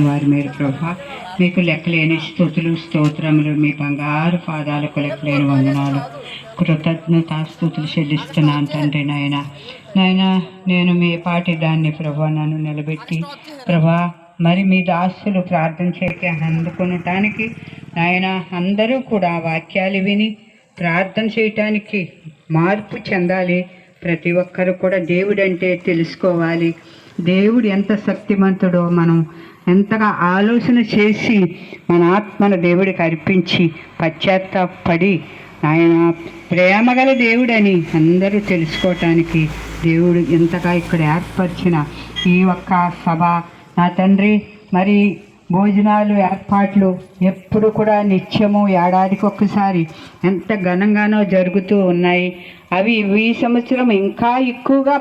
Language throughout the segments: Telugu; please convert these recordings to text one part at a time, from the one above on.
వారి మీరు ప్రభా మీకు లెక్కలేని స్తుతులు స్తోత్రములు, మీ బంగారు పాదాలకు లెక్కలేని వందనాలు, కృతజ్ఞతాస్తుతులు చెల్లిస్తున్నాను తండ్రి. నాయన నేను మీ పాటి దాన్ని ప్రభా నన్ను నిలబెట్టి ప్రభా మరి మీ దాసులు ప్రార్థన చేయక అందుకొనటానికి నాయన అందరూ కూడా వాక్యాలు విని ప్రార్థన చేయటానికి మార్పు చెందాలి. ప్రతి ఒక్కరు కూడా దేవుడు అంటే తెలుసుకోవాలి. దేవుడు ఎంత శక్తిమంతుడో మనం ఎంతగా ఆలోచన చేసి మన ఆత్మను దేవుడికి అర్పించి పశ్చాత్తాపడి ఆయన ప్రేమగల దేవుడని అందరూ తెలుసుకోవటానికి దేవుడు ఎంతగా ఇక్కడ ఏర్పరిచిన ఈ ఒక్క సభ నా తండ్రి, మరి భోజనాలు ఏర్పాట్లు ఎప్పుడు కూడా నిత్యము ఏడాదికి ఒక్కసారి ఎంత ఘనంగానో జరుగుతూ ఉన్నాయి. అవి ఈ సంవత్సరం ఇంకా ఎక్కువగా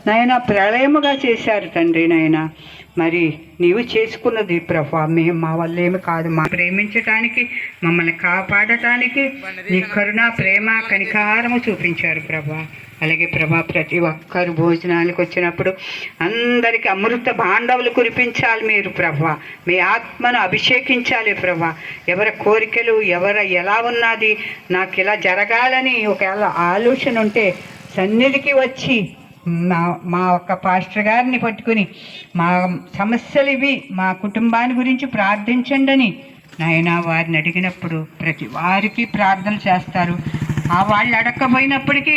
నాయన ప్రళయముగా చేశారు తండ్రి. నాయన మరి నీవు చేసుకున్నది ప్రభా, మేము మా వల్ల ఏమి కాదు. మా ప్రేమించటానికి మమ్మల్ని కాపాడటానికి నీ కరుణ ప్రేమ కనికారము చూపించారు ప్రభా. అలాగే ప్రభా ప్రతి ఒక్కరు భోజనానికి వచ్చినప్పుడు అందరికీ అమృత భాండవులు కురిపించాలి మీరు ప్రభా. మీ ఆత్మను అభిషేకించాలి ప్రభా. ఎవరి కోరికలు ఎలా ఉన్నది, నాకు ఇలా జరగాలని ఒకవేళ ఆలోచన ఉంటే సన్నిధికి వచ్చి మా ఒక్క పాస్టర్ గారిని పట్టుకుని మా సమస్యలు ఇవి, మా కుటుంబాన్ని గురించి ప్రార్థించండి అని నాయన వారిని అడిగినప్పుడు ప్రతి వారికి ప్రార్థన చేస్తారు. వాళ్ళు అడగకపోయినప్పటికీ